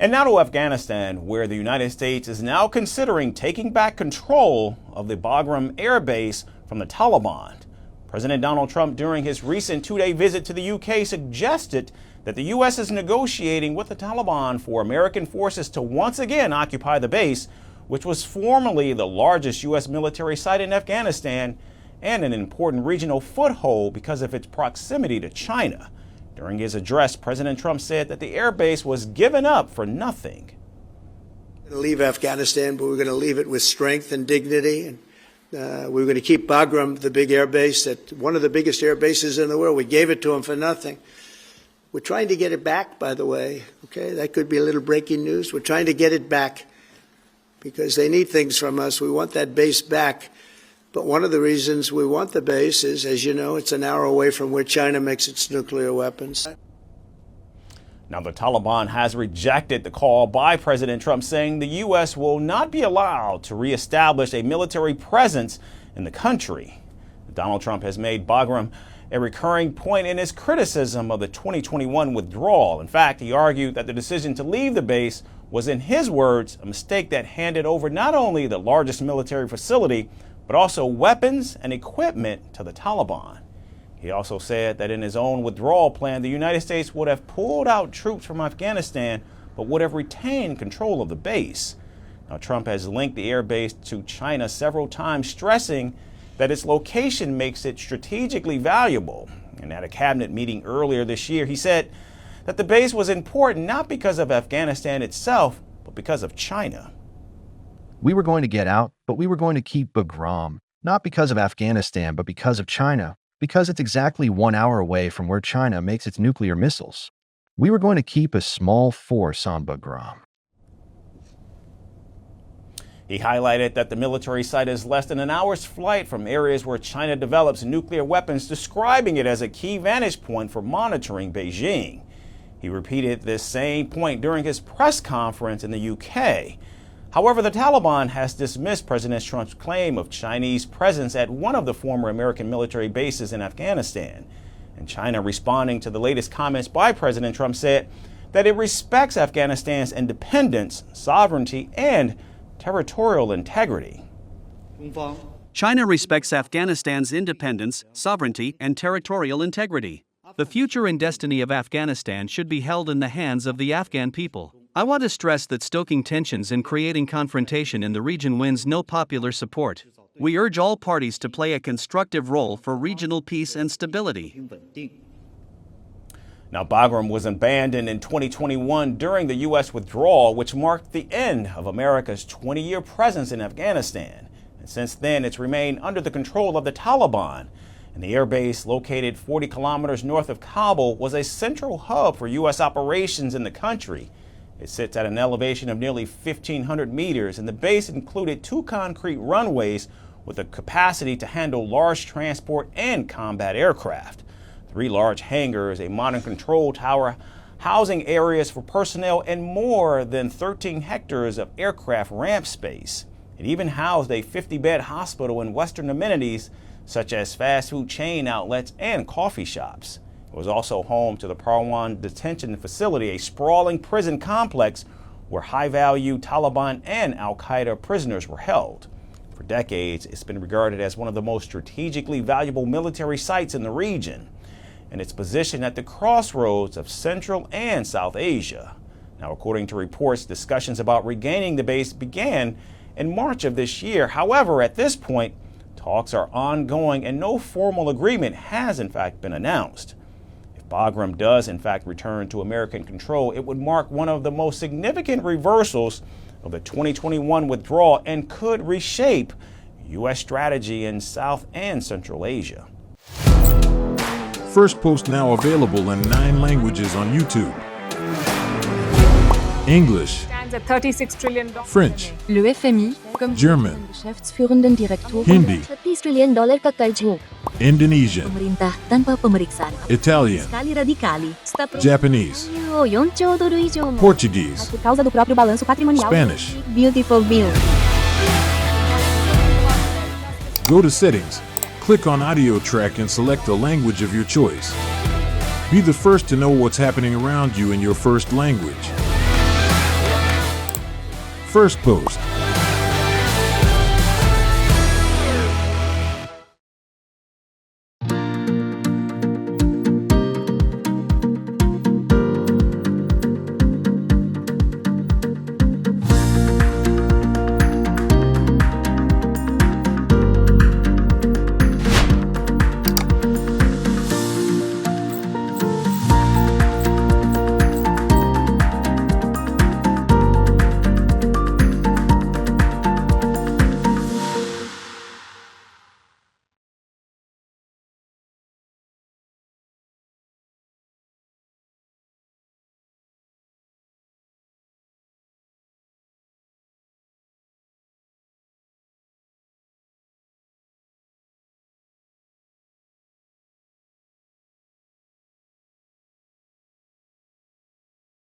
And now to Afghanistan, where the United States is now considering taking back control of the Bagram airbase from the Taliban. President Donald Trump, during his recent two-day visit to the UK, suggested that the U.S. is negotiating with the Taliban for American forces to once again occupy the base, which was formerly the largest U.S. military site in Afghanistan and an important regional foothold because of its proximity to China. During his address, President Trump said that the airbase was given up for nothing. We're going to leave Afghanistan, but we're going to leave it with strength and dignity. And we're going to keep Bagram, the big airbase, one of the biggest air bases in the world. We gave it to them for nothing. We're trying to get it back, by the way. Okay, that could be a little breaking news. We're trying to get it back because they need things from us. We want that base back. But one of the reasons we want the base is, as you know, it's an hour away from where China makes its nuclear weapons. Now, the Taliban has rejected the call by President Trump, saying the U.S. will not be allowed to reestablish a military presence in the country. Donald Trump has made Bagram a recurring point in his criticism of the 2021 withdrawal. In fact, he argued that the decision to leave the base was, in his words, a mistake that handed over not only the largest military facility, but also weapons and equipment to the Taliban. He also said that in his own withdrawal plan, the United States would have pulled out troops from Afghanistan, but would have retained control of the base. Now, Trump has linked the air base to China several times, stressing that its location makes it strategically valuable. And at a cabinet meeting earlier this year, he said that the base was important not because of Afghanistan itself, but because of China. We were going to get out, but we were going to keep Bagram, not because of Afghanistan, but because of China, because it's exactly 1 hour away from where China makes its nuclear missiles. We were going to keep a small force on Bagram. He highlighted that the military site is less than an hour's flight from areas where China develops nuclear weapons, describing it as a key vantage point for monitoring Beijing. He repeated this same point during his press conference in the UK. However, the Taliban has dismissed President Trump's claim of Chinese presence at one of the former American military bases in Afghanistan. And China, responding to the latest comments by President Trump, said that it respects Afghanistan's independence, sovereignty, and territorial integrity. China respects Afghanistan's independence, sovereignty, and territorial integrity. The future and destiny of Afghanistan should be held in the hands of the Afghan people. I want to stress that stoking tensions and creating confrontation in the region wins no popular support. We urge all parties to play a constructive role for regional peace and stability. Now, Bagram was abandoned in 2021 during the U.S. withdrawal, which marked the end of America's 20-year presence in Afghanistan. And since then, it's remained under the control of the Taliban. And the airbase, located 40 kilometers north of Kabul, was a central hub for U.S. operations in the country. It sits at an elevation of nearly 1,500 meters, and the base included 2 concrete runways with the capacity to handle large transport and combat aircraft, 3 large hangars, a modern control tower, housing areas for personnel, and more than 13 hectares of aircraft ramp space. It even housed a 50-bed hospital and Western amenities such as fast food chain outlets and coffee shops. It was also home to the Parwan detention facility, a sprawling prison complex where high-value Taliban and al-Qaeda prisoners were held. For decades, it's been regarded as one of the most strategically valuable military sites in the region, and it's positioned at the crossroads of Central and South Asia. Now, according to reports, discussions about regaining the base began in March of this year. However, at this point, talks are ongoing and no formal agreement has in fact been announced. Bagram does, in fact, return to American control, it would mark one of the most significant reversals of the 2021 withdrawal and could reshape U.S. strategy in South and Central Asia. Firstpost now available in 9 languages on YouTube. English, $36 trillion. French, Le FMI, comme German, Geschäftsführenden Direktor, Hindi, $30 trillion ka karj mo. Indonesian, Pemerintah tanpa pemeriksaan. Italian, Sekali radikali. Japanese, $1 trilhão. Portuguese, Por causa do próprio balanço patrimonial. Spanish. Beautiful bill. Go to Settings, click on Audio Track and select a language of your choice. Be the first to know what's happening around you in your first language. Firstpost.